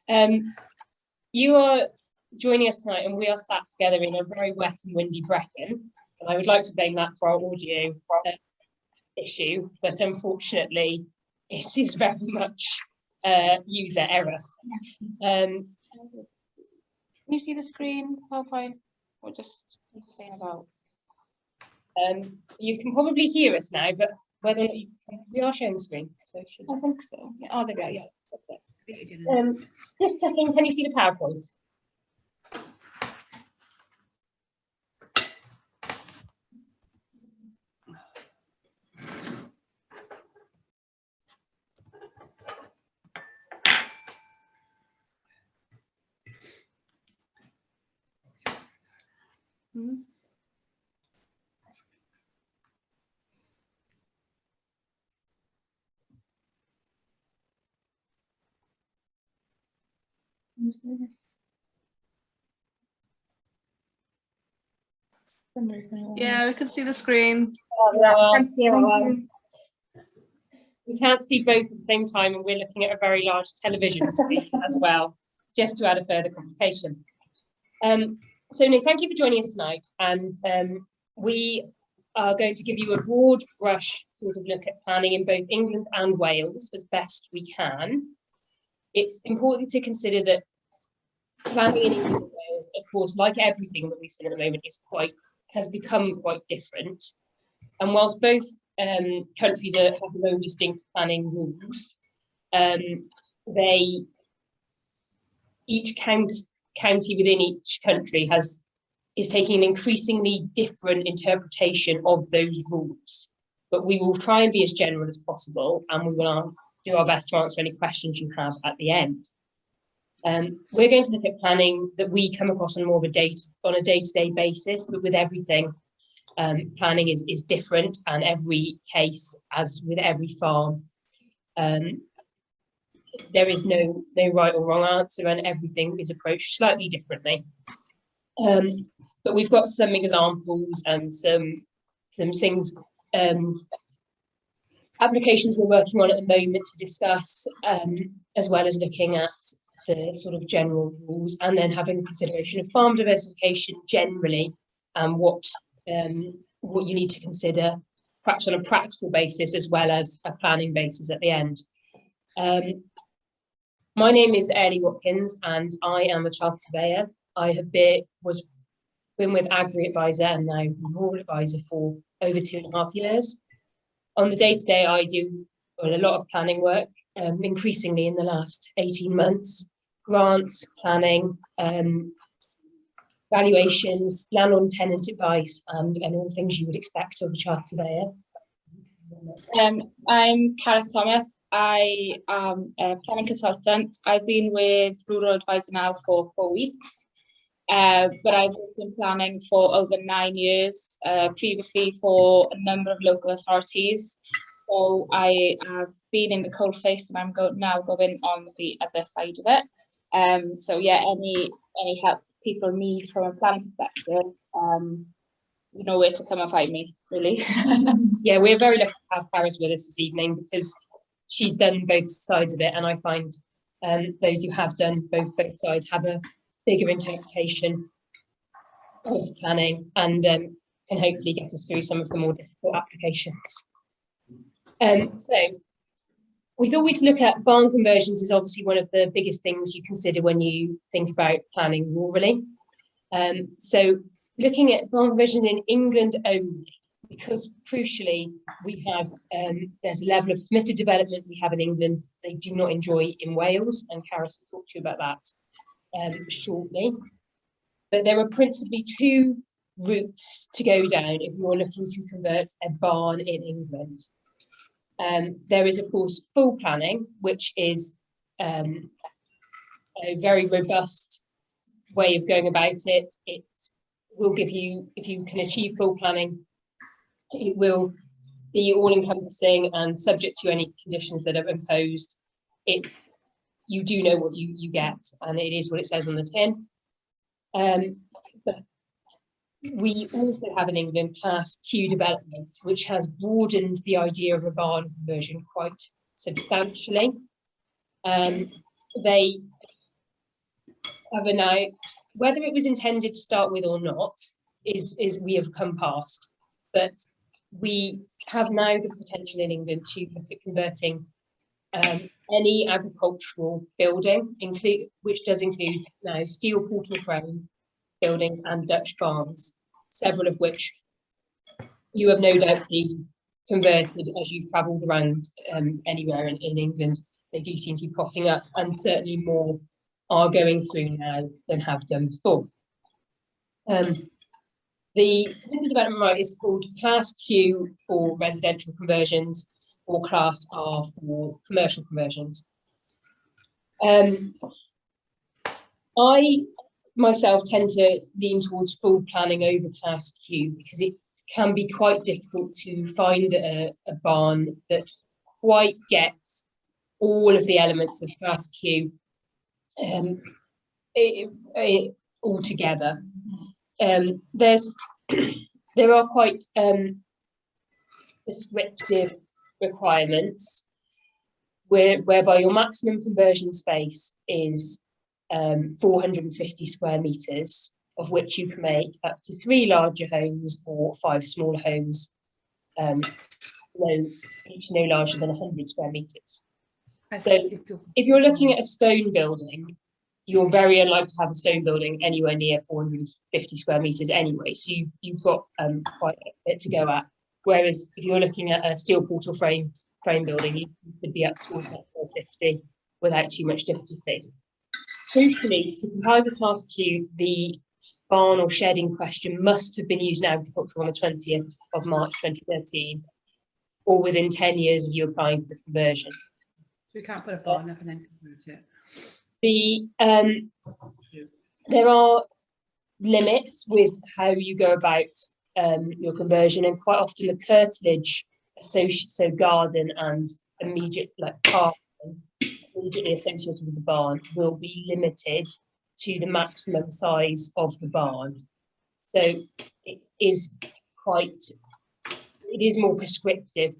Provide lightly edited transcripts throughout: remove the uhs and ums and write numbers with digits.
You are joining us tonight, and we are sat together in a very wet and windy Brecon. And I would like to blame that for our audio issue, but unfortunately, it is very much user error. Can you see the screen, PowerPoint, or just saying about? You can probably hear us now, but whether or not we are showing the screen, so I think so. Yeah. Oh, there we go. Yeah, that's it. Just checking, can you see the PowerPoint? Yeah, we can see the screen. We can't see both at the same time, and we're looking at a very large television screen as well, just to add a further complication. So Nick, thank you for joining us tonight, and we are going to give you a broad brush sort of look at planning in both England and Wales as best we can. It's important to consider that planning in England and Wales, of course, like everything that we've seen at the moment, has become quite different. And whilst both countries have their own distinct planning rules, each county within each country is taking an increasingly different interpretation of those rules. But we will try and be as general as possible, and we will do our best to answer any questions you have at the end. We're going to look at planning that we come across on more of a day-to-day basis, but with everything, planning is different, and every case, as with every farm, there is no right or wrong answer, and everything is approached slightly differently. But we've got some examples and some things, applications we're working on at the moment to discuss, as well as looking at the sort of general rules, and then having consideration of farm diversification generally, and what you need to consider, perhaps on a practical basis as well as a planning basis at the end. My name is Ellie Watkins, and I am a chartered surveyor. I have been with Agri Advisor and now Rural Advisor for over 2.5 years. On the day-to-day, I do a lot of planning work, increasingly in the last 18 months, grants, planning, valuations, landlord and tenant advice, and all the things you would expect of a chartered surveyor. I'm Caris Thomas. I am a planning consultant. I've been with Rural Advisor now for 4 weeks, but I've worked in planning for over 9 years, previously for a number of local authorities. So I have been in the coalface, and I'm now going on the other side of it. So yeah, any help people need from a planning perspective, you know where to come and find me, really. Yeah, we're very lucky to have Paris with us this evening, because she's done both sides of it, and I find those who have done both sides have a bigger interpretation of planning, and can hopefully get us through some of the more difficult applications. So we thought we'd look at barn conversions is obviously one of the biggest things you consider when you think about planning rurally. So looking at barn conversions in England only, because crucially we have there's a level of permitted development we have in England they do not enjoy in Wales, and Caris will talk to you about that shortly. But there are principally two routes to go down if you're looking to convert a barn in England. There is, of course, full planning, which is a very robust way of going about it. It will give you, if you can achieve full planning, it will be all-encompassing and subject to any conditions that are imposed. You do know what you get, and it is what it says on the tin. But we also have in England Class Q development, which has broadened the idea of a barn conversion quite substantially. They now, whether it was intended to start with or not is we have come past, but we have now the potential in England to look at converting any agricultural building, which does include now steel portal frame buildings and Dutch barns, several of which you have no doubt seen converted as you've travelled around anywhere in England. They do seem to be popping up, and certainly more are going through now than have done before. The development right is called Class Q for residential conversions or Class R for commercial conversions. I myself tend to lean towards full planning over Class Q because it can be quite difficult to find a barn that quite gets all of the elements of Class Q all together. There are quite prescriptive requirements whereby your maximum conversion space is 450 square metres, of which you can make up to 3 larger homes or 5 smaller homes, each no larger than 100 square metres. So if you're looking at a stone building, you're very unlikely to have a stone building anywhere near 450 square metres anyway, so you've got quite a bit to go at. Whereas if you're looking at a steel portal frame building, you could be up towards that 450 without too much difficulty. Crucially, to comply with Class Q, the barn or shed in question must have been used in agriculture on the 20th of March 2013, or within 10 years of you applying for the conversion. So we can't put a barn up and then convert it. There are limits with how you go about your conversion, and quite often the curtilage associated, so garden and immediate parking immediately associated with the barn, will be limited to the maximum size of the barn. So it is more prescriptive.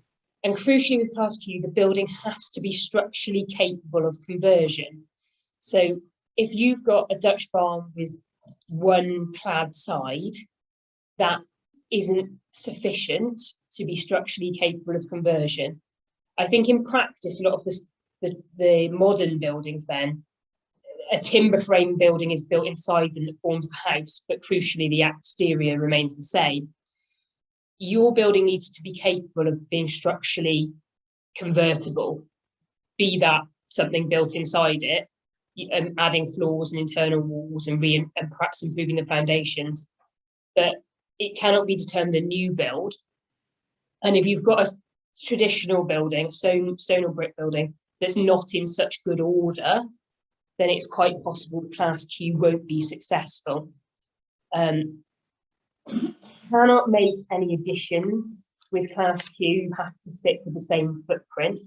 And crucially with Class Q, the building has to be structurally capable of conversion. So if you've got a Dutch barn with one clad side, that isn't sufficient to be structurally capable of conversion. I think in practice, a lot of the modern buildings then, a timber frame building is built inside them that forms the house, but crucially the exterior remains the same. Your building needs to be capable of being structurally convertible, be that something built inside it, adding floors and internal walls and perhaps improving the foundations, but it cannot be determined a new build. And if you've got a traditional building, stone or brick building, that's not in such good order, then it's quite possible the Class Q won't be successful. Cannot make any additions with Class Q, you have to stick with the same footprint,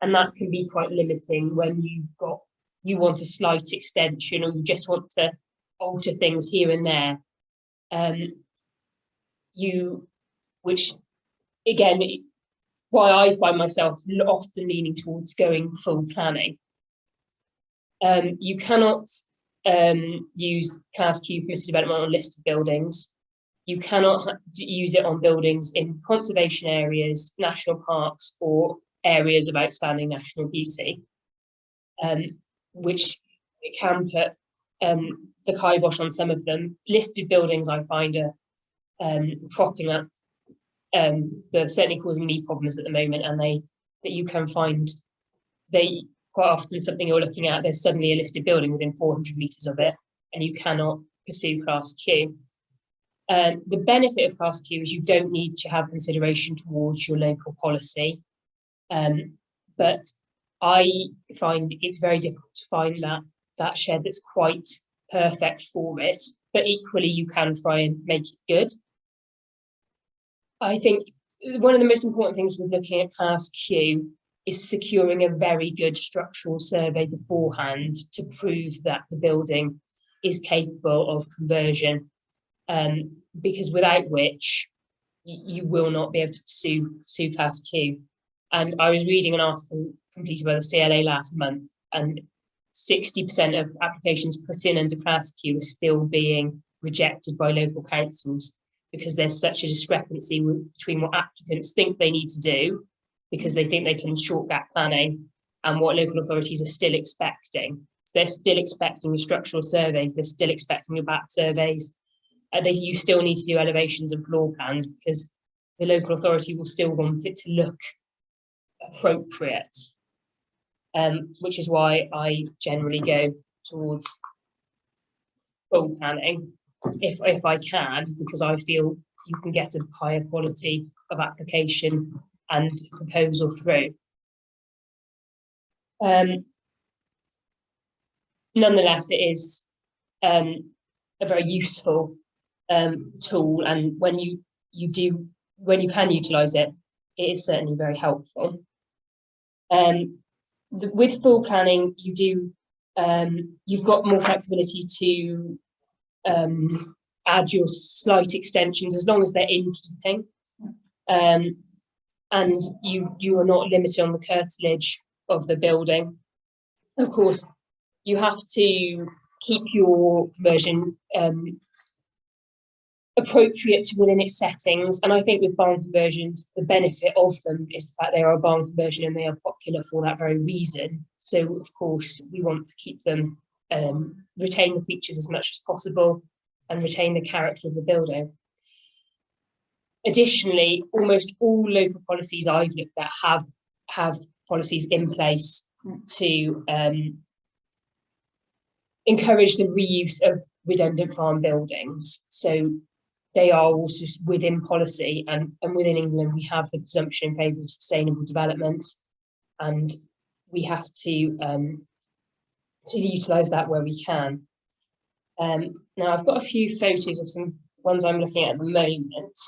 and that can be quite limiting when you want a slight extension or you just want to alter things here and there. Which again, why I find myself often leaning towards going full planning. You cannot use Class Q permitted development on listed buildings. You cannot use it on buildings in conservation areas, national parks, or areas of outstanding national beauty, which it can put the kibosh on some of them. Listed buildings, I find, are propping up. They're certainly causing me problems at the moment, and you can find quite often something you're looking at, there's suddenly a listed building within 400 metres of it, and you cannot pursue Class Q. The benefit of Class Q is you don't need to have consideration towards your local policy, but I find it's very difficult to find that shed that's quite perfect for it, but equally you can try and make it good. I think one of the most important things with looking at Class Q is securing a very good structural survey beforehand to prove that the building is capable of conversion, because without which you will not be able to pursue Class Q. And I was reading an article completed by the CLA last month, and 60% of applications put in under class Q are still being rejected by local councils because there's such a discrepancy between what applicants think they need to do because they think they can short gap planning and what local authorities are still expecting. So they're still expecting the structural surveys, they're still expecting the BAT surveys. You still need to do elevations and floor plans because the local authority will still want it to look appropriate, which is why I generally go towards full planning if I can, because I feel you can get a higher quality of application and proposal through. Nonetheless, it is a very useful tool, and when you can utilise it, it is certainly very helpful. With full planning, you've got more flexibility to add your slight extensions as long as they're in keeping, and you are not limited on the curtilage of the building. Of course, you have to keep your conversion appropriate to within its settings, and I think with barn conversions, the benefit of them is the fact they are a barn conversion and they are popular for that very reason. So of course we want to keep them, retain the features as much as possible and retain the character of the building. Additionally, almost all local policies I've looked at have policies in place to encourage the reuse of redundant farm buildings. So they are also within policy, and within England we have the presumption in favour of sustainable development, and we have to utilise that where we can. Now I've got a few photos of some ones I'm looking at the moment.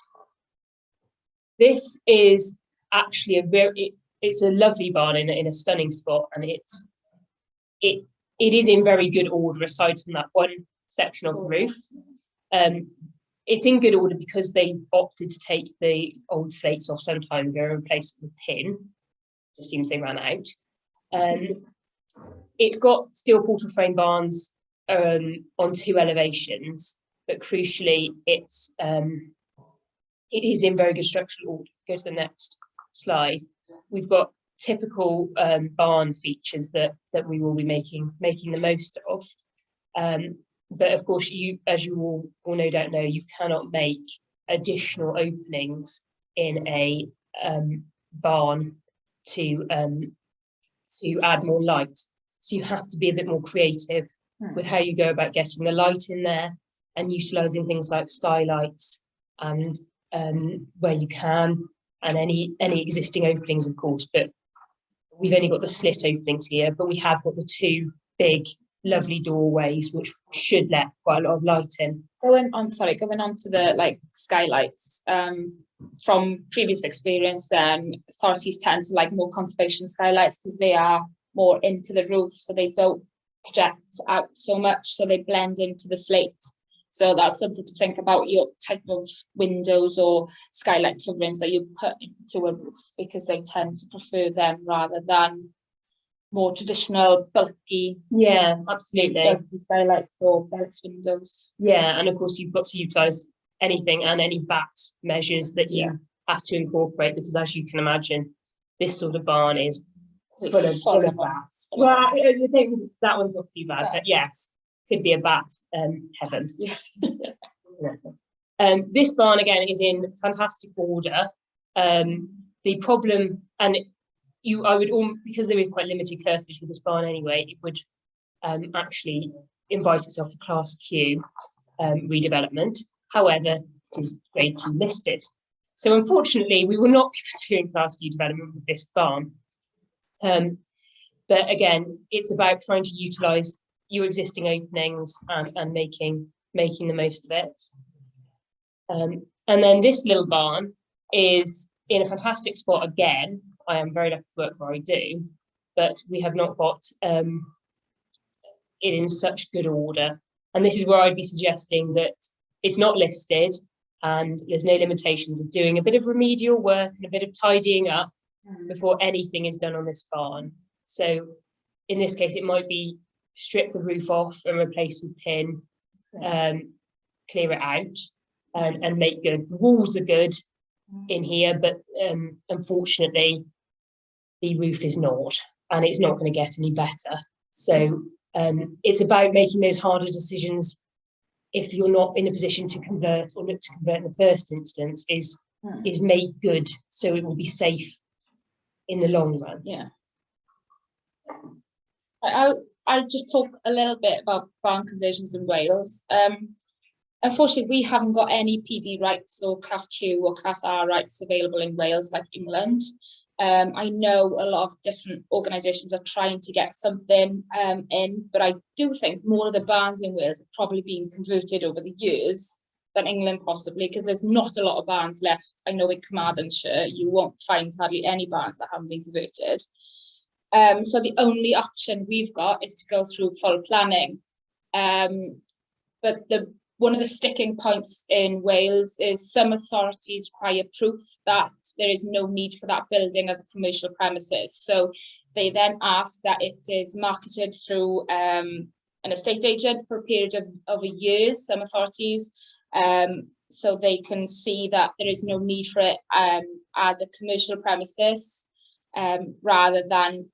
This is actually it's a lovely barn in a stunning spot, and it is in very good order aside from that one section of the roof. It's in good order because they opted to take the old slates off some time ago and replace it with tin. It seems they ran out. It's got steel portal frame barns on 2 elevations, but crucially it is in very good structural order. Go to the next slide. We've got typical barn features that we will be making the most of. But of course, as you all no doubt know, you cannot make additional openings in a barn to add more light. So you have to be a bit more creative with how you go about getting the light in there and utilising things like skylights and where you can, and any existing openings, of course. But we've only got the slit openings here, but we have got the 2 big lovely doorways which should let quite a lot of light in. Going on to the skylights, from previous experience, then authorities tend to like more conservation skylights because they are more into the roof, so they don't project out so much, so they blend into the slate. So that's something to think about, your type of windows or skylight coverings that you put into a roof, because they tend to prefer them rather than more traditional bulky. Yeah, absolutely. Bulky skylights or belts windows. Yeah, and of course you've got to utilise anything and any BAT measures that you have to incorporate, because as you can imagine, this sort of barn is full of BATs. Well, I think that one's not too bad, but yes, could be a BAT heaven. Yeah. This barn again is in fantastic order. The problem, and because there is quite limited curtilage with this barn anyway, it would actually invite itself to Class Q redevelopment. However, it is Grade 2 listed. So unfortunately, we will not be pursuing Class Q development with this barn. But again, it's about trying to utilise your existing openings and making the most of it. And then this little barn is in a fantastic spot again. I am very lucky to work where I do, but we have not got it in such good order. And this is where I'd be suggesting that it's not listed and there's no limitations of doing a bit of remedial work and a bit of tidying up before anything is done on this barn. So in this case, it might be strip the roof off and replace with tin, clear it out, and make good. The walls are good in here, but unfortunately, the roof is not, and it's not going to get any better. So it's about making those harder decisions. If you're not in a position to convert or look to convert in the first instance, is make good so it will be safe in the long run. Yeah. I'll just talk a little bit about barn conversions in Wales. Unfortunately, we haven't got any PD rights or Class Q or Class R rights available in Wales like England. I know a lot of different organisations are trying to get something in, but I do think more of the barns in Wales have probably been converted over the years than England possibly, because there's not a lot of barns left. I know in Carmarthenshire, you won't find hardly any barns that haven't been converted. So the only option we've got is to go through full planning. But one of the sticking points in Wales is some authorities require proof that there is no need for that building as a commercial premises. So they then ask that it is marketed through an estate agent for a period of a year, some authorities, so they can see that there is no need for it as a commercial premises, rather than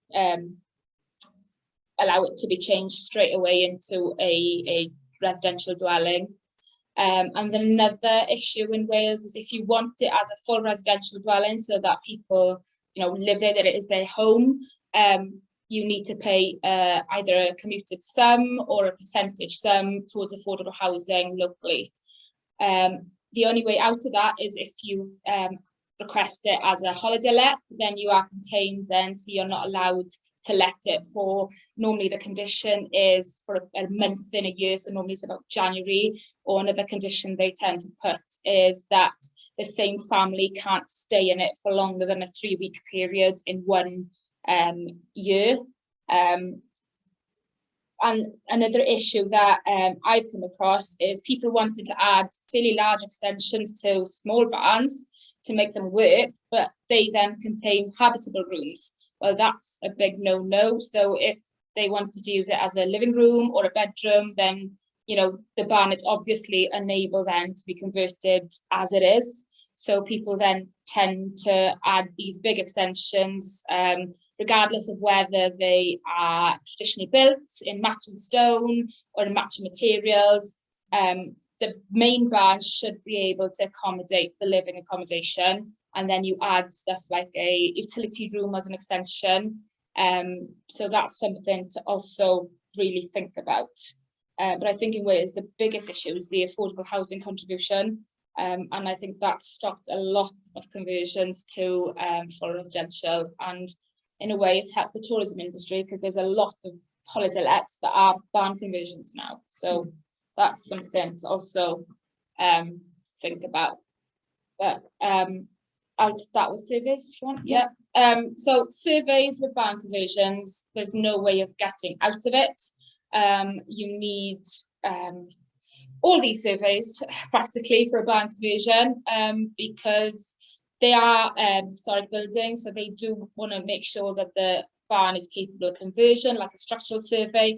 allow it to be changed straight away into a residential dwelling. And then another issue in Wales is if you want it as a full residential dwelling so that people, live there, that it is their home, you need to pay either a commuted sum or a percentage sum towards affordable housing locally. The only way out of that is if you request it as a holiday let, then you are contained then, so you're not allowed to let it for, normally the condition is for a month in a year, so normally it's about January, or another condition they tend to put is that the same family can't stay in it for longer than a 3-week period in one year. And another issue that I've come across is people wanted to add fairly large extensions to small barns to make them work, but they then contain habitable rooms. Well, that's a big no-no. So if they wanted to use it as a living room or a bedroom, then, the barn is obviously unable then to be converted as it is. So people then tend to add these big extensions, regardless of whether they are traditionally built in matching stone or in matching materials. The main barn should be able to accommodate the living accommodation, and then you add stuff like a utility room as an extension. So that's something to also really think about. But I think in Wales, the biggest issue is the affordable housing contribution. And I think that stopped a lot of conversions to full residential, and in a way it's helped the tourism industry because there's a lot of holiday lets that are barn conversions now. So that's something to also think about. But I'll start with surveys if you want. Yeah. So surveys with barn conversions, there's no way of getting out of it. You need all these surveys practically for a barn conversion, because they are historic buildings, so they do want to make sure that the barn is capable of conversion, like a structural survey.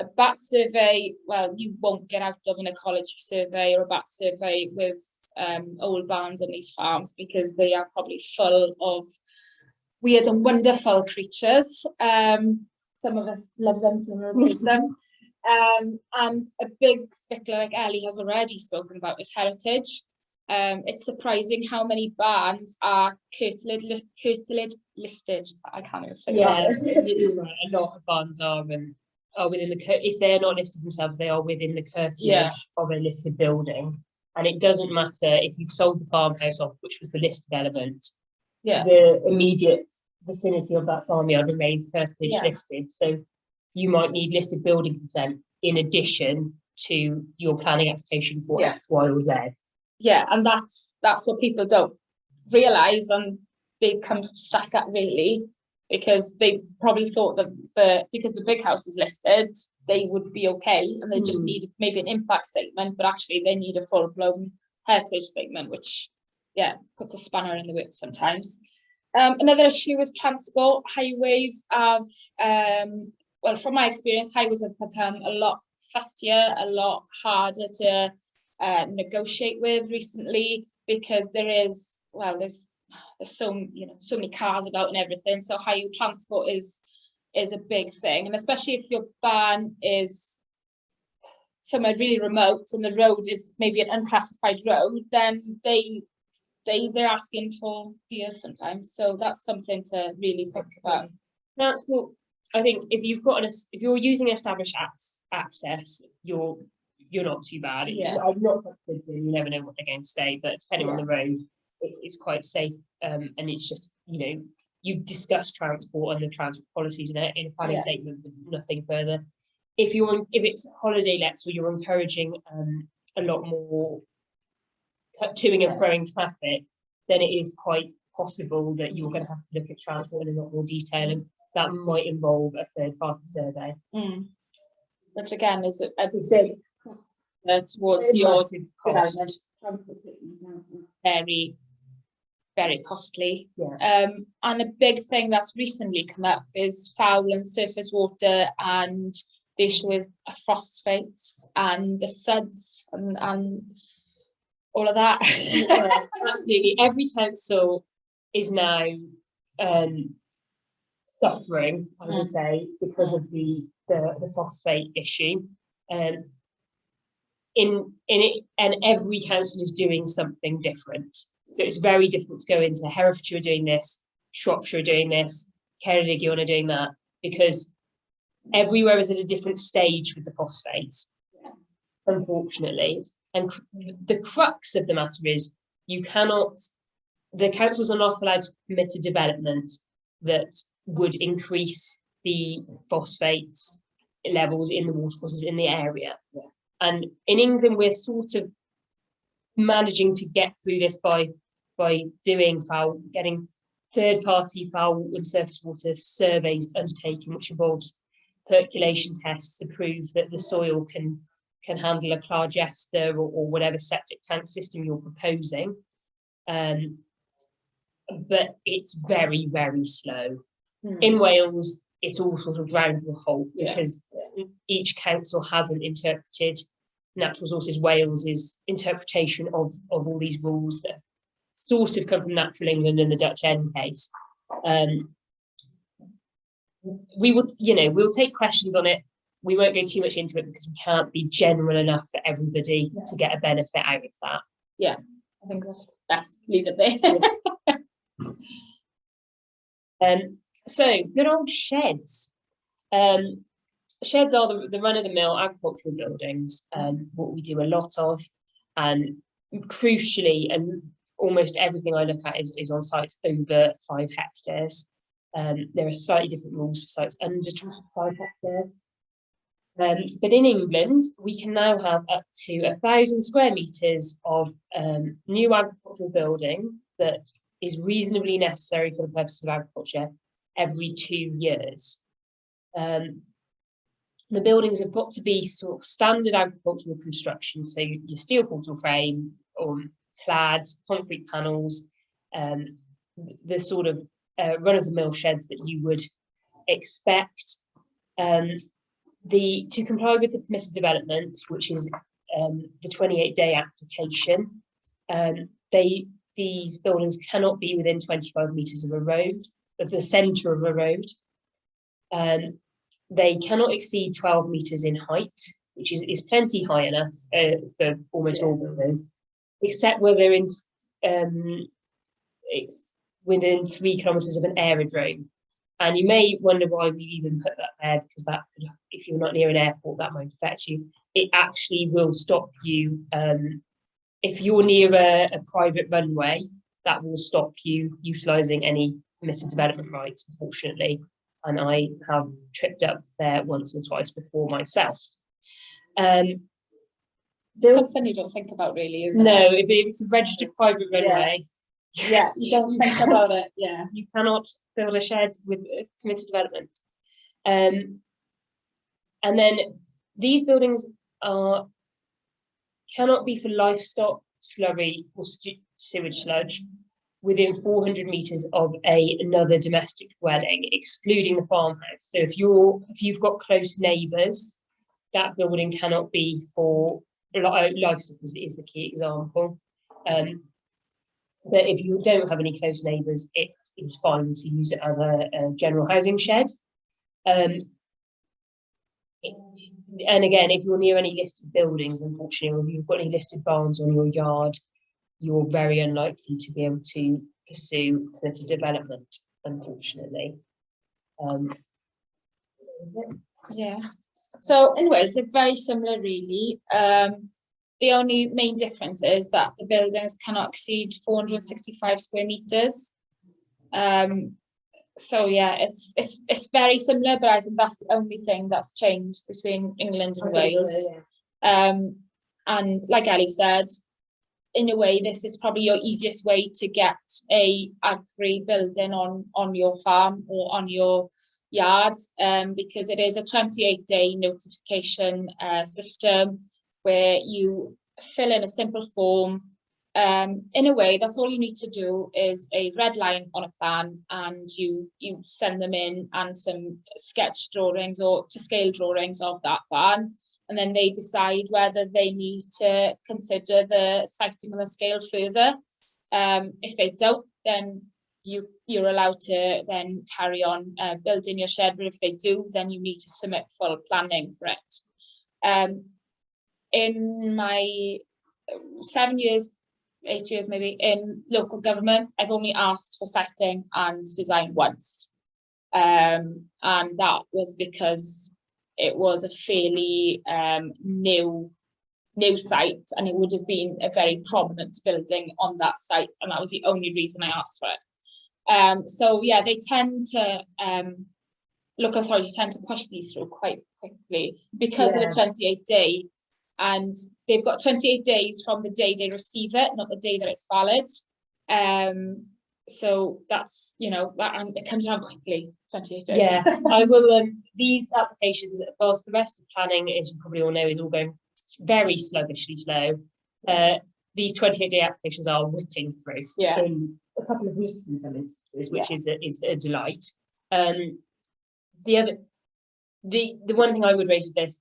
A bat survey, well, you won't get out of an ecology survey or a bat survey with old barns on these farms, because they are probably full of weird and wonderful creatures. Some of us love them, some of us hate them. And a big stickler, like Ellie has already spoken about, is heritage. It's surprising how many barns are curtilage listed. I can't even say that. A lot of barns are within the, if they're not listed themselves, they are within the curtilage of a listed building. And it doesn't matter if you've sold the farmhouse off, which was the listed element. The immediate vicinity of that farmyard remains curtilage listed. So you might need listed building consent in addition to your planning application for X, Y, or Z. Yeah, and that's what people don't realise, and they come stack up really, because they probably thought that because the big house is listed, they would be okay, and they just need maybe an impact statement, but actually they need a full-blown heritage statement, which puts a spanner in the works sometimes. Another issue is transport. Highways have well, from my experience, highways have become a lot fussier, a lot harder to negotiate with recently, because there's so many cars about and everything. So highway transport is a big thing, and especially if your barn is somewhere really remote and the road is maybe an unclassified road, then they're asking for deals sometimes. So that's something to really think about. Transport, I think if you're using established access, you're not too bad. Yeah. I'm not confident, you never know what they're going to say, but depending on the road, it's quite safe. And it's just, you discuss transport and the transport policies in a planning statement, but nothing further. If it's holiday lets where you're encouraging a lot more toing and froing traffic, then it is quite possible that you're going to have to look at transport in a lot more detail, and that might involve a third-party survey. Which again is a big towards your development. Very, very costly. And a big thing that's recently come up is foul and surface water, and the issue with phosphates and the suds and all of that. Absolutely. Every council is now suffering, I would say, because of the phosphate issue. In it, and every council is doing something different. So it's very difficult to go into Herefordshire are doing this, Shropshire are doing this, Ceredigion are doing that, because everywhere is at a different stage with the phosphates, unfortunately. And the crux of the matter is the councils are not allowed to permit a development that would increase the phosphates levels in the watercourses in the area. And in England, we're sort of managing to get through this by getting third-party foul and surface water surveys undertaken, which involves percolation tests to prove that the soil can handle a clargester or whatever septic tank system you're proposing. But it's very, very slow. In Wales, it's all sort of ground to a halt, because each council hasn't interpreted Natural Resources Wales's interpretation of all these rules that sort of come from Natural England and the Dutch End case. We'll take questions on it. We won't go too much into it because we can't be general enough for everybody to get a benefit out of that. Yeah, I think that's best. Leave it there. So good old sheds. Sheds are the run-of-the-mill agricultural buildings, what we do a lot of, and crucially, and almost everything I look at is on sites over 5 hectares. There are slightly different rules for sites under 5 hectares. But in England, we can now have up to 1,000 square metres of new agricultural building that is reasonably necessary for the purposes of agriculture every 2 years. The buildings have got to be sort of standard agricultural construction, so your steel portal frame or clads, concrete panels, the sort of run-of-the-mill sheds that you would expect. To comply with the permitted development, which is the 28-day application, these buildings cannot be within 25 metres of a road, of the centre of a road. They cannot exceed 12 metres in height, which is plenty high enough for almost all buildings, except where they're it's within 3 kilometres of an aerodrome. And you may wonder why we even put that there, because that could, if you're not near an airport, that might affect you. It actually will stop you. If you're near a private runway, that will stop you utilising any permitted development rights, unfortunately. And I have tripped up there once or twice before myself. Something you don't think about, really, is it? No, if it's a registered private runway. Yeah, you don't think about it. Yeah, you cannot build a shed with permitted development. And then these buildings cannot be for livestock, slurry, or sewage sludge. within 400 metres of another domestic dwelling, excluding the farmhouse. So if you've got close neighbours, that building cannot be for livestock, is the key example. But if you don't have any close neighbours, it's fine to use it as a general housing shed. And again, if you're near any listed buildings, unfortunately, or if you've got any listed barns on your yard, you're very unlikely to be able to pursue permitted development, unfortunately. Yeah. So anyways, they're very similar really. The only main difference is that the buildings cannot exceed 465 square meters. So yeah, it's very similar, but I think that's the only thing that's changed between England and Wales. So, yeah. And like Ellie said, in a way, this is probably your easiest way to get a agri building on your farm or on your yard, because it is a 28-day notification system where you fill in a simple form. In a way, that's all you need to do is a red line on a plan, and you send them in and some sketch drawings or to scale drawings of that plan, and then they decide whether they need to consider the siting on the scale further. If they don't, then you're allowed to then carry on building your shed, but if they do, then you need to submit full planning for it. In my 7 years, 8 years maybe in local government, I've only asked for siting and design once, and that was because it was a fairly new site, and it would have been a very prominent building on that site, and that was the only reason I asked for it. So yeah, they tend to local authorities tend to push these through quite quickly because of the 28-day. And they've got 28 days from the day they receive it, not the day that it's valid. So that's, and it comes around quickly, 28 days. Yeah, I will. These applications, whilst the rest of planning, as you probably all know, is all going very sluggishly slow. These 28-day applications are whipping through in a couple of weeks in some instances, which is a delight. The one thing I would raise with this,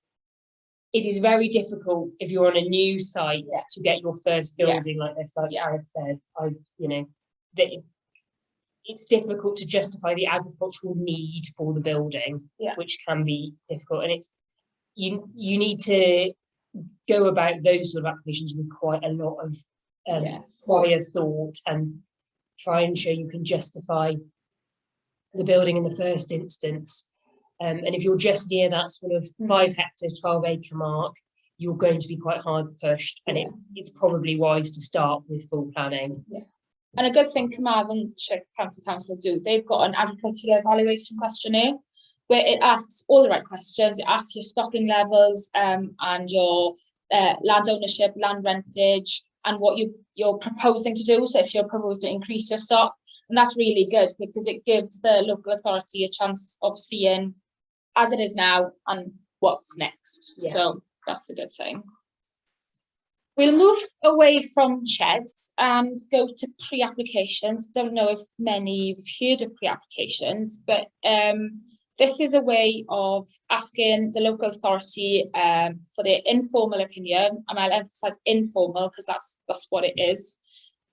it is very difficult if you're on a new site to get your first building like this, like Jared said. It's difficult to justify the agricultural need for the building, which can be difficult. And you need to go about those sort of applications with quite a lot of prior thought and try and show you can justify the building in the first instance. And if you're just near that sort of 5 hectares, 12-acre mark, you're going to be quite hard pushed, and it's probably wise to start with full planning. Yeah. And a good thing Carmarthenshire County Council do, they've got an agricultural evaluation questionnaire where it asks all the right questions. It asks your stocking levels and your land ownership, land rentage, and what you're proposing to do. So if you're proposing to increase your stock, and that's really good because it gives the local authority a chance of seeing as it is now and what's next. So that's a good thing. We'll move away from sheds and go to pre-applications. Don't know if many have heard of pre-applications, but this is a way of asking the local authority for their informal opinion, and I'll emphasise informal because that's what it is,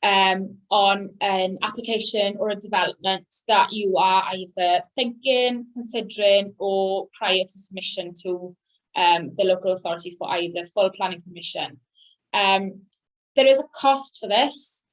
on an application or a development that you are either thinking, considering, or prior to submission to the local authority for either full planning permission. There is a cost for this,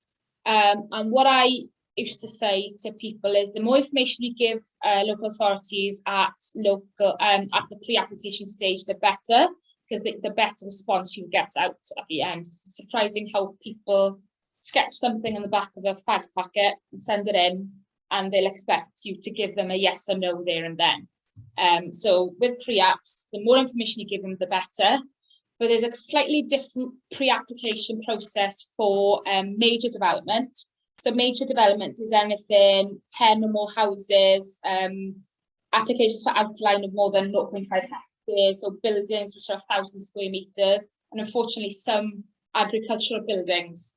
and what I used to say to people is the more information you give local authorities at the pre-application stage, the better, because the better response you get out at the end. It's surprising how people sketch something in the back of a fag packet and send it in, and they'll expect you to give them a yes or no there and then. So with pre-apps, the more information you give them, the better. But there's a slightly different pre-application process for major development. So major development is anything 10 or more houses, applications for outline of more than 0.5 hectares, or buildings which are 1,000 square meters, and unfortunately some agricultural buildings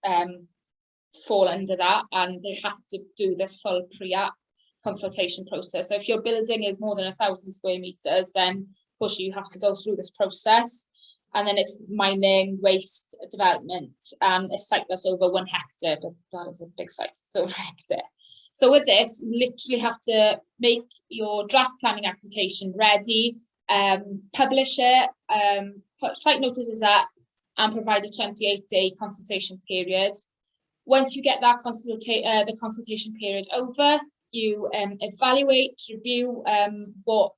fall under that, and they have to do this full pre-app consultation process. So if your building is more than 1,000 square meters, then of course you have to go through this process. And then it's mining, waste, development, and a site that's over 1 hectare, but that is a big site, it's over a hectare. So with this, you literally have to make your draft planning application ready, publish it, put site notices up, and provide a 28-day consultation period. Once you get that the consultation period over, you evaluate, review what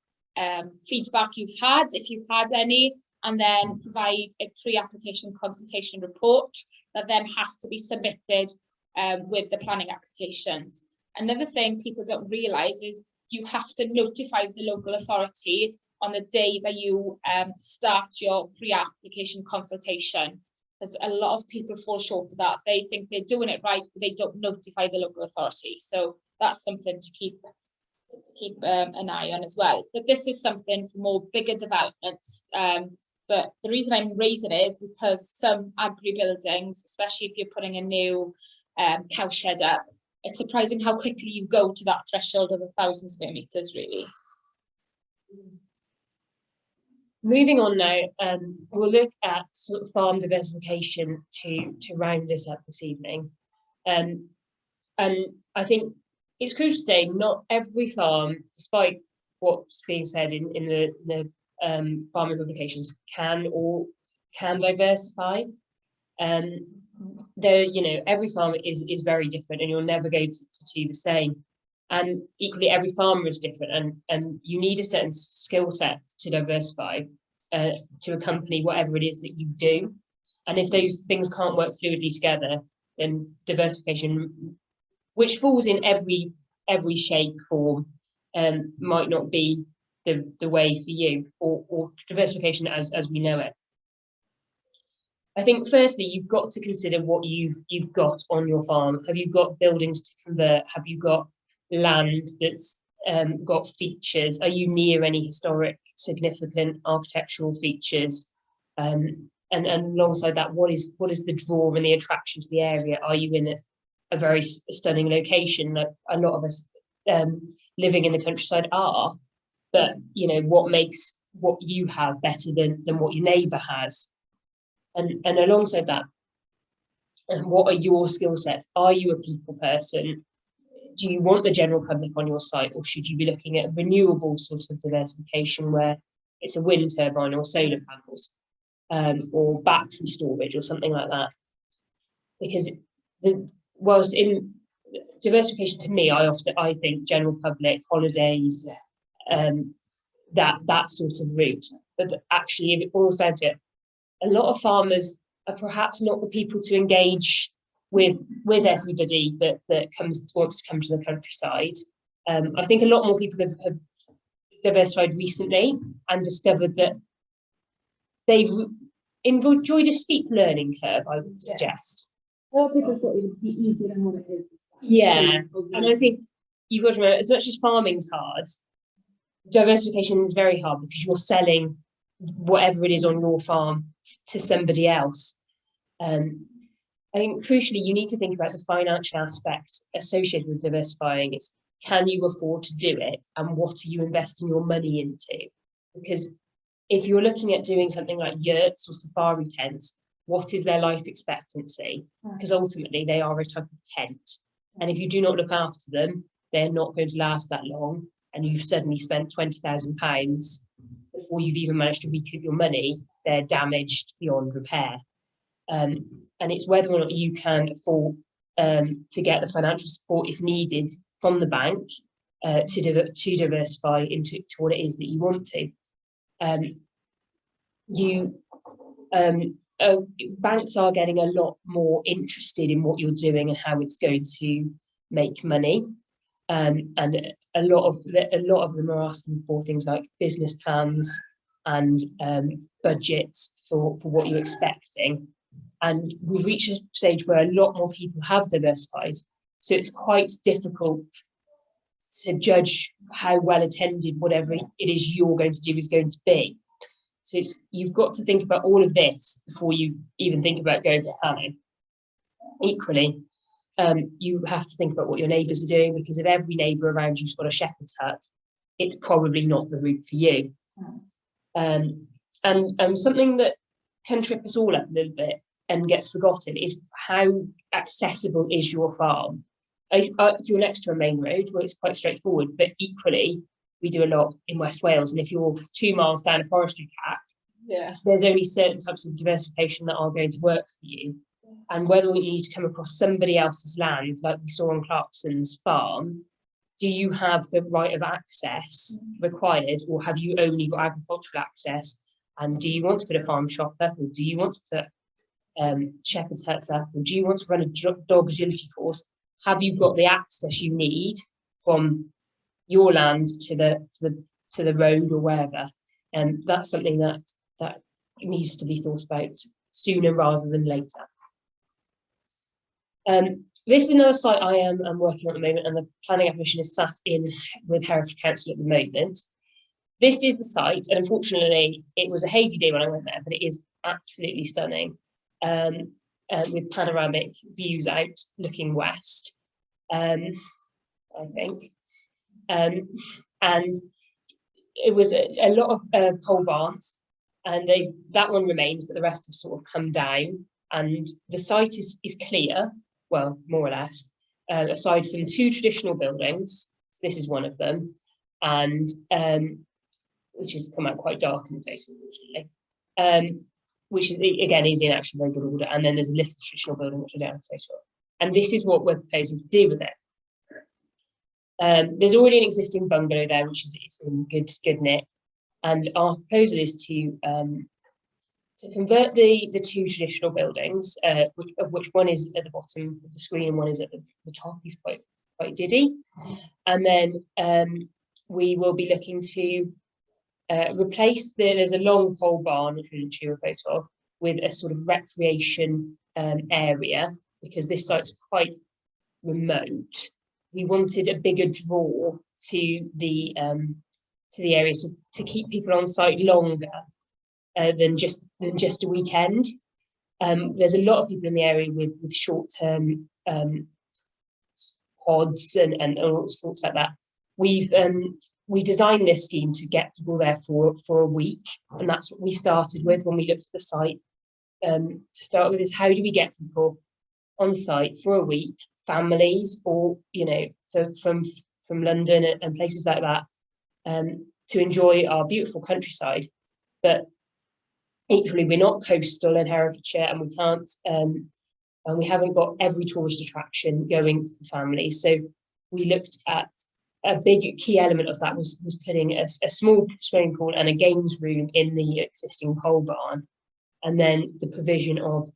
feedback you've had, if you've had any, and then provide a pre-application consultation report that then has to be submitted with the planning applications. Another thing people don't realise is you have to notify the local authority on the day that you start your pre-application consultation, because a lot of people fall short of that. They think they're doing it right, but they don't notify the local authority. So that's something to keep an eye on as well. But this is something for more bigger developments. But the reason I'm raising it is because some agri buildings, especially if you're putting a new cow shed up, it's surprising how quickly you go to that threshold of 1,000 square meters, really. Moving on now, we'll look at sort of farm diversification to round this up this evening. And I think it's crucial to say not every farm, despite what's being said in the farming publications, can diversify. Every farm is very different, and you're never going to achieve the same. And equally, every farmer is different, and you need a certain skill set to diversify to accompany whatever it is that you do. And if those things can't work fluidly together, then diversification, which falls in every shape, form, might not be the way for you, or diversification as we know it. I think firstly, you've got to consider what you've got on your farm. Have you got buildings to convert? Have you got land that's got features? Are you near any historic significant architectural features? And alongside that, what is the draw and the attraction to the area? Are you in a very stunning location, like a lot of us living in the countryside are? But what makes what you have better than what your neighbour has? And alongside that, what are your skill sets? Are you a people person? Do you want the general public on your site, or should you be looking at renewable sort of diversification where it's a wind turbine or solar panels, or battery storage or something like that? Because whilst in diversification, to me, I think general public, holidays, that sort of route. But actually, if it boils down to it, a lot of farmers are perhaps not the people to engage with everybody that wants to come to the countryside. I think a lot more people have diversified recently and discovered that they've enjoyed a steep learning curve, I would suggest. A lot of people thought it would be easier than what it is. Yeah, and I think you've got to remember, as much as farming's hard, diversification is very hard because you're selling whatever it is on your farm to somebody else. I think crucially, you need to think about the financial aspect associated with diversifying. It's, can you afford to do it, and what are you investing your money into? Because if you're looking at doing something like yurts or safari tents, what is their life expectancy? Because ultimately they are a type of tent. And if you do not look after them, they're not going to last that long. And you've suddenly spent £20,000 before you've even managed to recoup your money, they're damaged beyond repair. And it's whether or not you can afford to get the financial support, if needed, from the bank to diversify into what it is that you want to. Banks are getting a lot more interested in what you're doing and how it's going to make money. And a lot of them are asking for things like business plans and budgets for what you're expecting. And we've reached a stage where a lot more people have diversified, so it's quite difficult to judge how well attended whatever it is you're going to do is going to be. So you've got to think about all of this before you even think about going to planning. Equally, you have to think about what your neighbours are doing, because if every neighbour around you's got a shepherd's hut, it's probably not the route for you. And something that can trip us all up a little bit and gets forgotten is how accessible is your farm. If you're next to a main road, well, it's quite straightforward, but equally, we do a lot in West Wales, and if you're 2 miles down a forestry track, there's only certain types of diversification that are going to work for you. And whether you need to come across somebody else's land, like we saw on Clarkson's farm, do you have the right of access required, or have you only got agricultural access? And do you want to put a farm shop up, or do you want to put shepherd's huts up, or do you want to run a dog agility course? Have you got the access you need from your land to the road or wherever? And that's something that needs to be thought about sooner rather than later. This is another site I am working on at the moment, and the planning application is sat in with Hereford Council at the moment. This is the site, and unfortunately it was a hazy day when I went there, but it is absolutely stunning, with panoramic views out looking west, I think. And it was a lot of pole barns, and that one remains, but the rest have sort of come down, and the site is clear, well, more or less, aside from 2 traditional buildings. So this is one of them, and which has come out quite dark in the photo, unfortunately, which is, again, is in actually very good order. And then there's a little traditional building, which I don't have a photo of. And this is what we're proposing to do with it. There's already an existing bungalow there, which is in good nick. And our proposal is to convert the 2 traditional buildings, of which one is at the bottom of the screen and one is at the top. He's quite diddy. And then we will be looking to replace there's a long pole barn, which we didn't show a photo of, with a sort of recreation area, because this site's quite remote. We wanted a bigger draw to the area to keep people on site longer than just a weekend. There's a lot of people in the area with short-term pods and all sorts like that. We designed this scheme to get people there for a week, and that's what we started with when we looked at the site. To start with is, how do we get people on site for a week, families, or from London and places like that, to enjoy our beautiful countryside. But equally, we're not coastal in Herefordshire, and we can't, and we haven't got every tourist attraction going for families. So we looked at a big key element of that was putting a small swimming pool and a games room in the existing pole barn, and then the provision of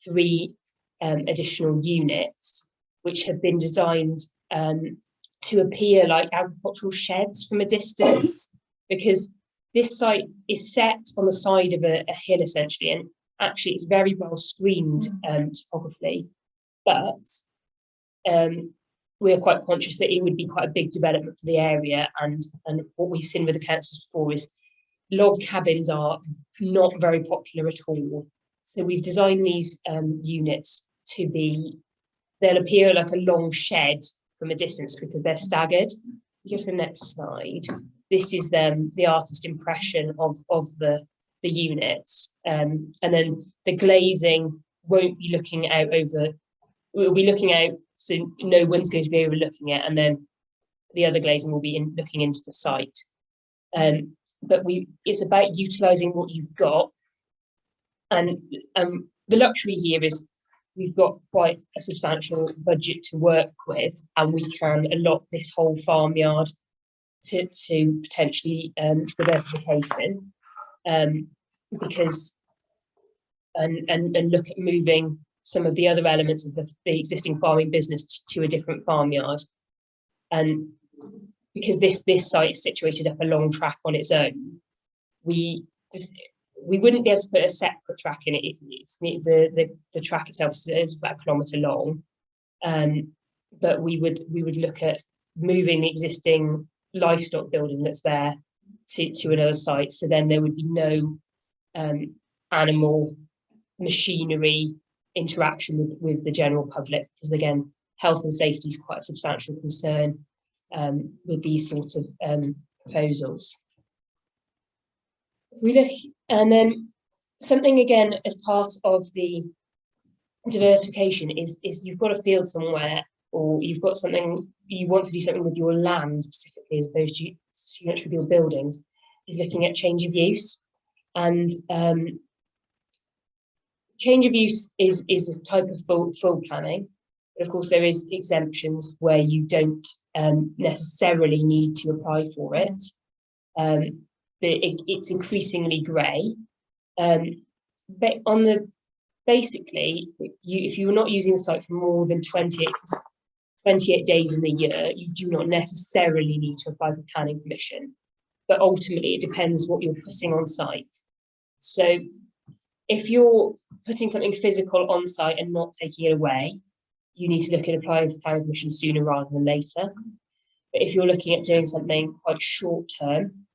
3 additional units, which have been designed to appear like agricultural sheds from a distance, because this site is set on the side of a hill essentially, and actually it's very well screened topographically, but we are quite conscious that it would be quite a big development for the area, and what we've seen with the councils before is log cabins are not very popular at all. So we've designed these units to be, they'll appear like a long shed from a distance because they're staggered. Go to the next slide. This is the artist impression of the units, and then the glazing won't be looking out over, we'll be looking out so no one's going to be overlooking it, and then the other glazing will be looking into the site. But it's about utilising what you've got, and the luxury here is we've got quite a substantial budget to work with, and we can allot this whole farmyard to potentially diversification, because and look at moving some of the other elements of the existing farming business to a different farmyard. And because this site is situated up a long track on its own, we wouldn't be able to put a separate track in it. The track itself is about 1 kilometre long, but we would look at moving the existing livestock building that's there to another site. So then there would be no animal machinery interaction with the general public, because again, health and safety is quite a substantial concern with these sorts of proposals. We look, and then something again as part of the diversification is you've got a field somewhere, or you've got something, you want to do something with your land specifically as opposed to too much with your buildings, is looking at change of use. And change of use is a type of full planning, but of course there is exemptions where you don't necessarily need to apply for it, but it's increasingly grey. But on the basically, if you're not using the site for more than 28 days in the year, you do not necessarily need to apply for planning permission. But ultimately, it depends what you're putting on site. So if you're putting something physical on site and not taking it away, you need to look at applying for planning permission sooner rather than later. But if you're looking at doing something quite short term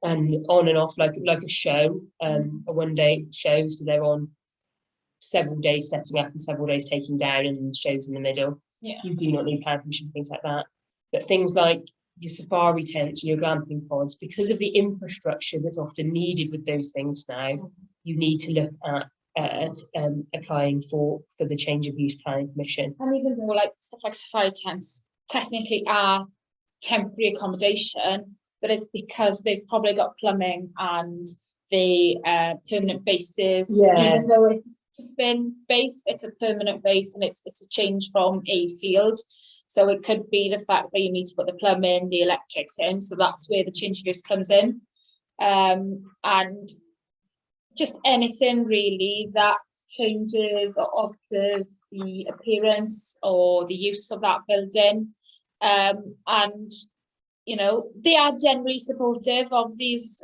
and on and off, like a show, a one-day show, so they're on several days setting up and several days taking down, and the show's in the middle, you do not need planning permission for things like that. But things like your safari tents, your glamping pods, because of the infrastructure that's often needed with those things now, you need to look at applying for the change of use planning permission. And even though like stuff like safari tents technically are temporary accommodation, but it's because they've probably got plumbing and the permanent bases. Even though it's been base, it's a permanent base, and it's a change from a field. So it could be the fact that you need to put the plumbing, the electrics in, so that's where the change of use comes in. And just anything really that changes or alters the appearance or the use of that building. And you know, they are generally supportive of these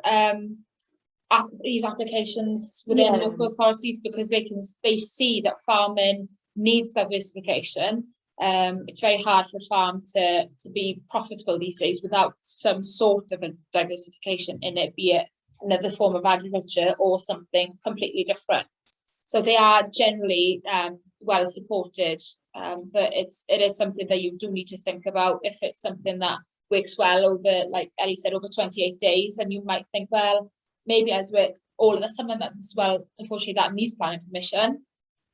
applications within local authorities, because they see that farming needs diversification. It's very hard for a farm to be profitable these days without some sort of a diversification in it, be it another form of agriculture or something completely different. So they are generally well supported, but it is something that you do need to think about if it's something that works well over, like Ellie said, over 28 days, and you might think, well, maybe I'll do it all in the summer months. Well, unfortunately, that needs planning permission.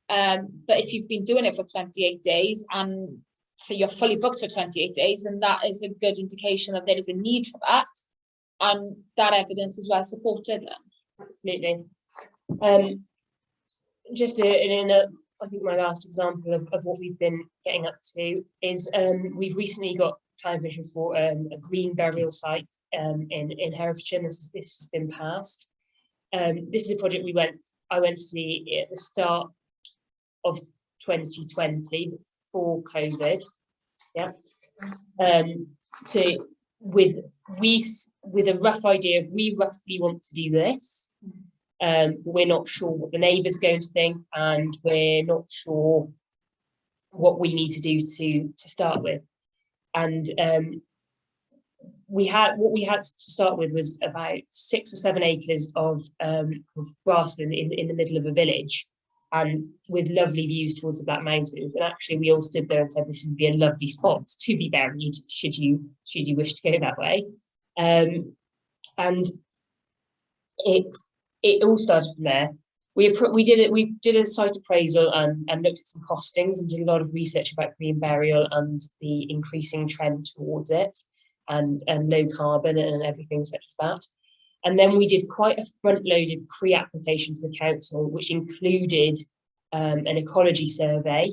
But if you've been doing it for 28 days, and so you're fully booked for 28 days, and that is a good indication that there is a need for that, and that evidence is well supported then. Absolutely. Just in I think my last example of what we've been getting up to is we've recently got planning permission for a green burial site in Herefordshire. This has been passed. This is a project I went to see at the start of 2020 before COVID. With a rough idea of we roughly want to do this. We're not sure what the neighbour's going to think, and we're not sure what we need to do to start with. And what we had to start with was about 6 or 7 acres of grassland in the middle of a village, and with lovely views towards the Black Mountains. And actually, we all stood there and said this would be a lovely spot to be buried should you wish to go that way. And it all started from there. We did a site appraisal and looked at some costings and did a lot of research about green burial and the increasing trend towards it, and low carbon and everything such as that. And then we did quite a front-loaded pre-application to the council, which included an ecology survey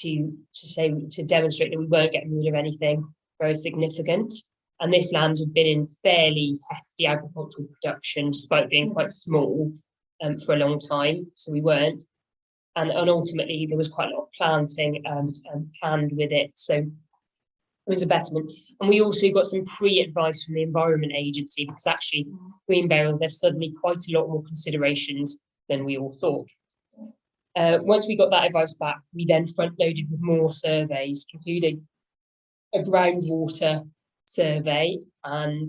to demonstrate that we weren't getting rid of anything very significant. And this land had been in fairly hefty agricultural production, despite being quite small, for a long time. So we weren't. And ultimately, there was quite a lot of planting planned with it. So it was a betterment. And we also got some pre-advice from the Environment Agency, because actually, green burial, there's suddenly quite a lot more considerations than we all thought. Once we got that advice back, we then front-loaded with more surveys, including a groundwater survey and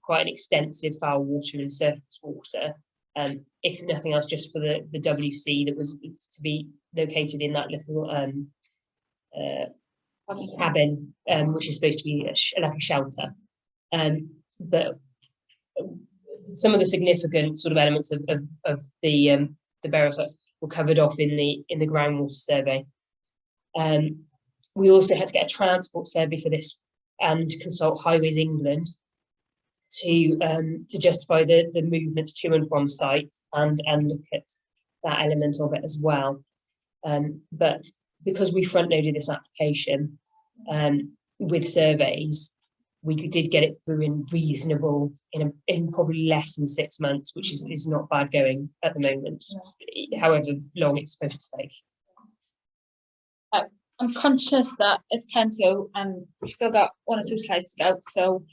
quite an extensive foul water and surface water. if nothing else, just for the WC that was to be located in that little cabin, which is supposed to be like a shelter. But some of the significant sort of elements of the burial site were covered off in the groundwater survey. We also had to get a transport survey for this and consult Highways England to justify the movement to and from site and look at that element of it as well. But because we front loaded this application with surveys, we did get it through in reasonable, in probably less than 6 months, which is not bad going at the moment, however long it's supposed to take. I'm conscious that it's 10 to, and we've still got 1 or 2 slides to go. So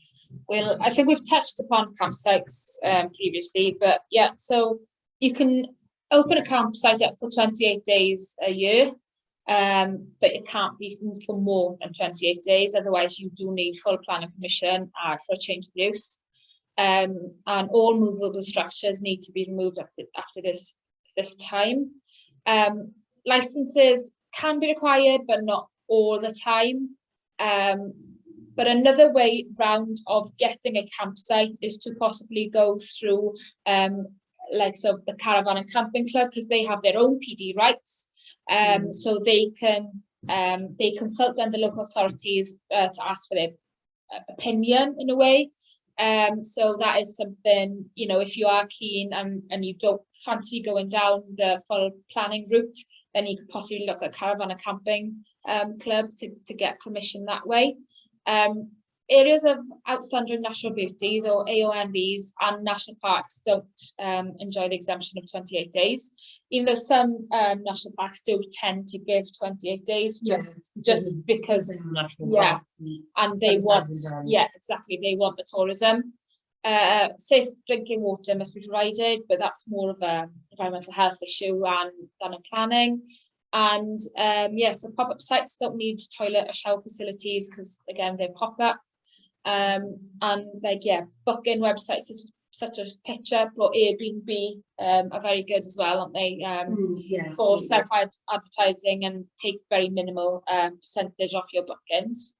I think we've touched upon campsites previously, but yeah, so you can open a campsite up for 28 days a year, but it can't be for more than 28 days. Otherwise, you do need full planning permission for a change of use. And all movable structures need to be removed after this time. Licenses can be required, but not all the time. But another way round of getting a campsite is to possibly go through the Caravan and Camping Club, because they have their own PD rights. So they consult then the local authorities to ask for their opinion in a way. So that is something, if you are keen and you don't fancy going down the full planning route, then you could possibly look at Caravan and Camping Club to get permission that way. Areas of outstanding natural beauties, or AONBs, and national parks don't enjoy the exemption of 28 days, even though some national parks do tend to give 28 days just because, and they want, exactly, they want the tourism. Safe drinking water must be provided, but that's more of a environmental health issue than a planning. And so pop-up sites don't need toilet or shower facilities because, again, they're pop-up. And booking websites such as PitchUp or Airbnb are very good as well, aren't they? For self-advertising and take very minimal percentage off your bookings.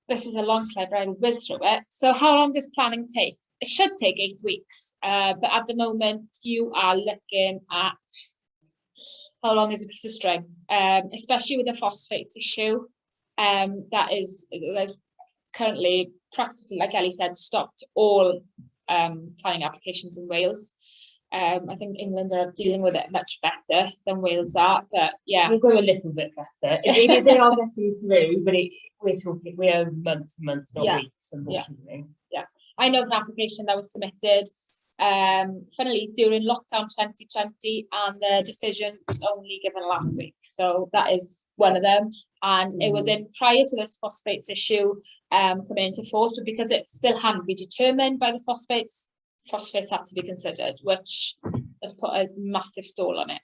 This is a long slide, but I'll whiz through it. So how long does planning take? It should take 8 weeks, but at the moment you are looking at how long is a piece of string, especially with the phosphates issue. There's currently practically, like Ellie said, stopped all planning applications in Wales. I think England are dealing with it much better than Wales are, but yeah. We'll go a little bit better. They are getting through, but we are months and months, not weeks, unfortunately. Yeah. I know an application that was submitted funnily during lockdown 2020, and the decision was only given last week. So that is one of them, and it was in prior to this phosphates issue coming into force, but because it still hadn't been determined by the phosphates had to be considered, which has put a massive stall on it.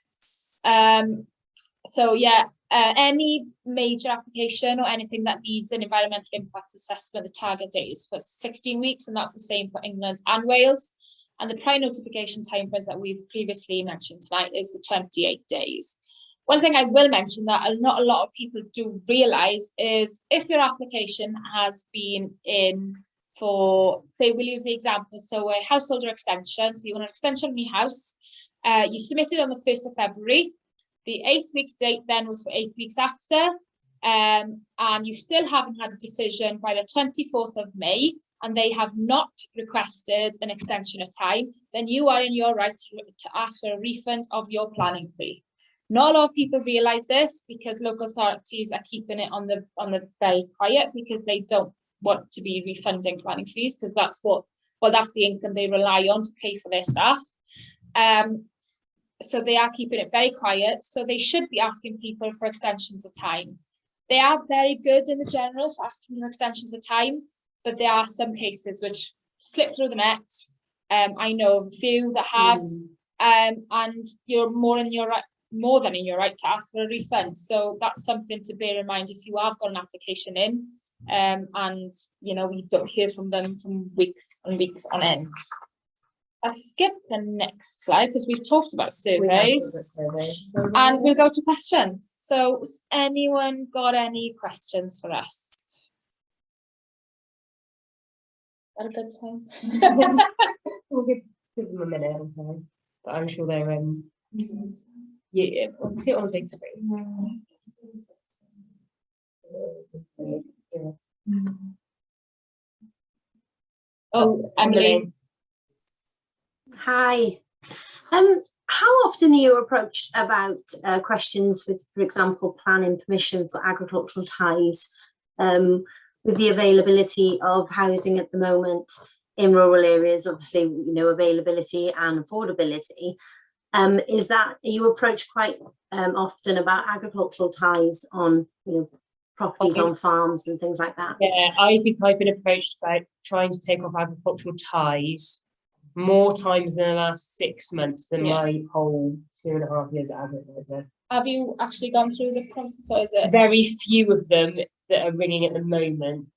Any major application or anything that needs an environmental impact assessment, the target date is for 16 weeks, and that's the same for England and Wales. And the prior notification timeframes that we've previously mentioned tonight is the 28 days. One thing I will mention that not a lot of people do realise is if your application has been in for, say, we'll use the example, so a householder extension, so you want an extension on your house, you submitted on the 1st of February, the 8-week date then was for 8 weeks after, and you still haven't had a decision by the 24th of May, and they have not requested an extension of time, then you are in your right to ask for a refund of your planning fee. Not a lot of people realise this because local authorities are keeping it on the very quiet because they don't want to be refunding planning fees, because that's the income they rely on to pay for their staff. So they are keeping it very quiet. So they should be asking people for extensions of time. They are very good in the general for asking for extensions of time, but there are some cases which slip through the net. I know of a few that have, and you're more than in your right to ask for a refund. So that's something to bear in mind if you have got an application in, and we don't hear from them from weeks and weeks on end. I'll skip the next slide because we've talked about surveys. And we'll go to questions. So has anyone got any questions for us? Is that a good sign? We'll give them a minute, I'm sorry. But I'm sure they're yeah, we'll sit on a big screen. Oh, Emily. Hi. How often are you approached about questions with, for example, planning permission for agricultural ties, with the availability of housing at the moment in rural areas, obviously, you know, availability and affordability. Are you approached quite often about agricultural ties on, you know, properties on farms and things like that? Yeah, I think I've been approached about trying to take off agricultural ties more times in the last 6 months than my whole 2.5 years at agriculture. Have you actually gone through the process, or is it? Very few of them that are ringing at the moment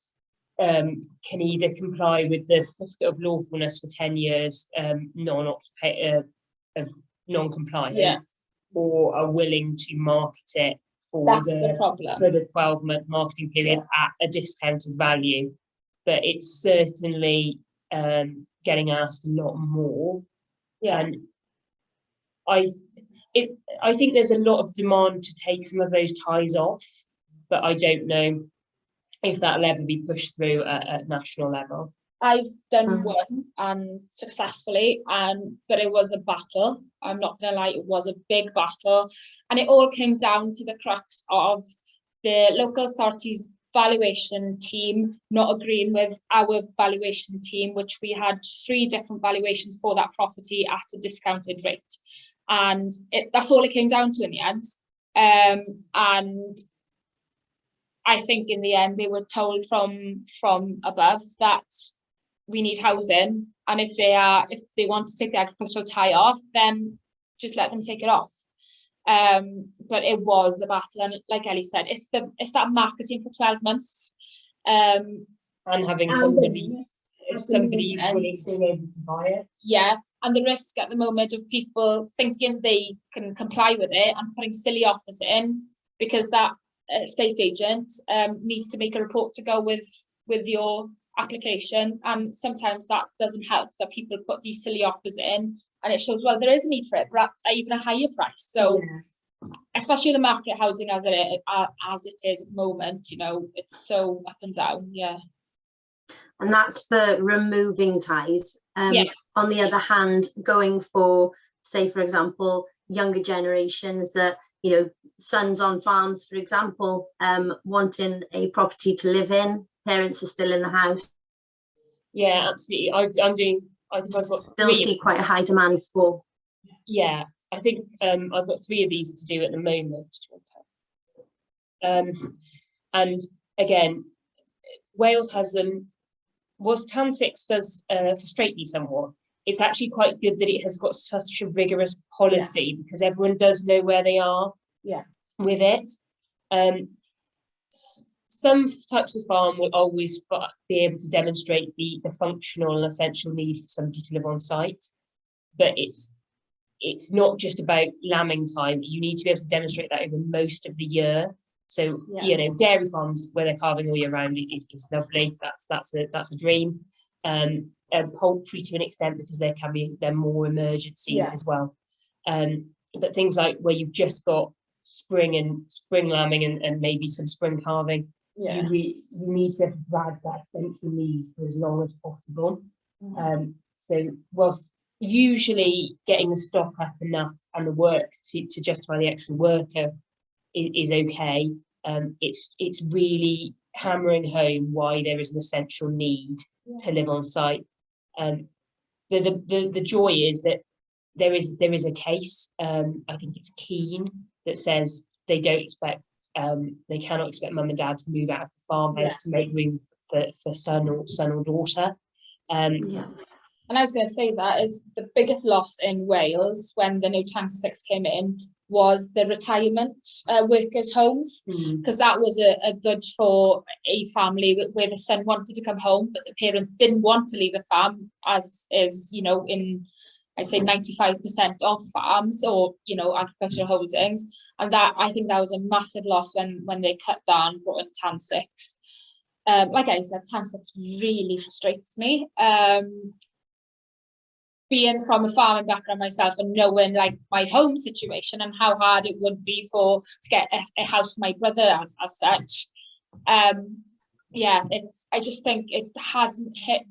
can either comply with the certificate of lawfulness for 10 years non-compliance, or are willing to market it for the 12-month marketing period at a discounted value. But it's certainly getting asked a lot more. And I think there's a lot of demand to take some of those ties off, but I don't know if that'll ever be pushed through at national level. I've done one and successfully, but it was a battle. I'm not gonna lie, it was a big battle, and it all came down to the crux of the local authorities valuation team not agreeing with our valuation team, which we had 3 different valuations for that property at a discounted rate, and that's all it came down to in the end. And I think in the end they were told from above that we need housing, and if they want to take the agricultural tie off, then just let them take it off. But it was a battle, and like Ellie said, it's that marketing for 12 months, and having somebody willing to able to buy it. Yeah, and the risk at the moment of people thinking they can comply with it and putting silly offers in, because that estate agent needs to make a report to go with your application, and sometimes that doesn't help, that people put these silly offers in and it shows, well, there is a need for it, but at even a higher price. So especially the market housing as it is at the moment, you know, it's so up and down. And that's for removing ties. On the other hand, going for, say, for example, younger generations that, you know, sons on farms, for example, wanting a property to live in, parents are still in the house. Yeah, absolutely. I think I've got still see quite a high demand for. Yeah, I think I've got 3 of these to do at the moment. And again, Wales has them. Whilst Tan 6 does frustrate me somewhat, it's actually quite good that it has got such a rigorous policy, because everyone does know where they are with it. Some types of farm will always be able to demonstrate the functional and essential need for somebody to live on site, but it's not just about lambing time. You need to be able to demonstrate that over most of the year. So you know, dairy farms where they're calving all year round is lovely. That's a dream. Poultry to an extent, because they're more emergencies as well. But things like where you've just got spring lambing and maybe some spring calving, you need to drag that essential need for as long as possible. So whilst usually getting the stock up enough and the work to justify the extra worker is okay, it's really hammering home why there is an essential need to live on site. The joy is that there is a case, I think it's Keene, that says they cannot expect mum and dad to move out of the farmhouse to make room for son or daughter. And I was going to say that is the biggest loss in Wales when the new Chance 6 came in was the retirement workers' homes, because that was a good for a family where the son wanted to come home, but the parents didn't want to leave the farm, as is, you know, in, I'd say 95% of farms or, you know, agricultural holdings. And that, I think that was a massive loss when they cut that and brought in Tan 6. Like I said, Tan 6 really frustrates me. Being from a farming background myself and knowing like my home situation and how hard it would be to get a house for my brother as such. Yeah, I just think it hasn't hit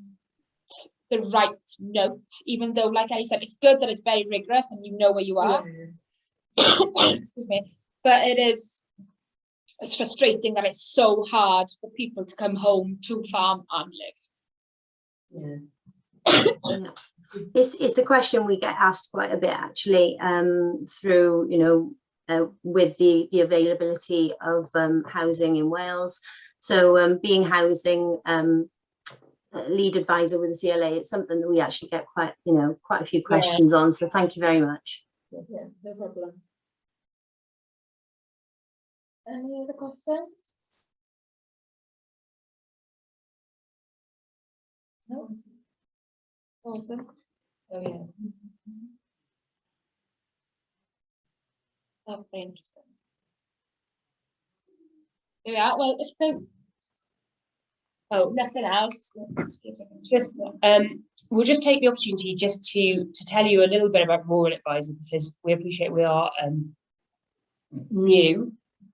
the right note, even though, like I said, it's good that it's very rigorous and you know where you are. Excuse me. But it's frustrating that it's so hard for people to come home to farm and live. Yeah. It's the question we get asked quite a bit, actually, through, you know, with the availability of housing in Wales. So being housing lead advisor with the CLA, it's something that we actually get quite a few questions on. So thank you very much. Yeah, no problem. Any other questions? No. Awesome. Oh yeah. Oh, very interesting. Here we are. Well, if there's nothing else, we'll just take the opportunity just to tell you a little bit about Rural Advisor, because we appreciate we are new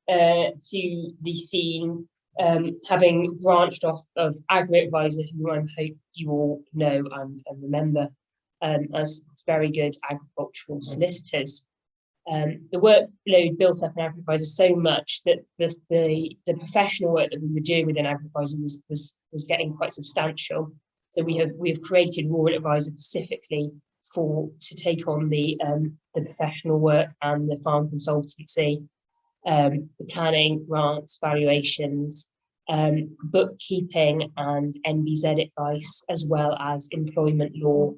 to the scene, having branched off of Agri Advisor, who I hope you all know and remember as very good agricultural solicitors. The workload built up in Agri Advisor so much that the professional work that we were doing within Agri Advisor was getting quite substantial. So we have created Rural Advisor specifically to take on the professional work and the farm consultancy, the planning, grants, valuations, bookkeeping and NBZ advice, as well as employment law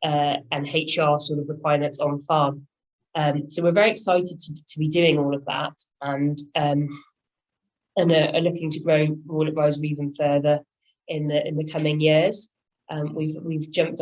and HR sort of requirements on farm. So we're very excited to be doing all of that, and are looking to grow Rural Advisor even further in the coming years. We've jumped on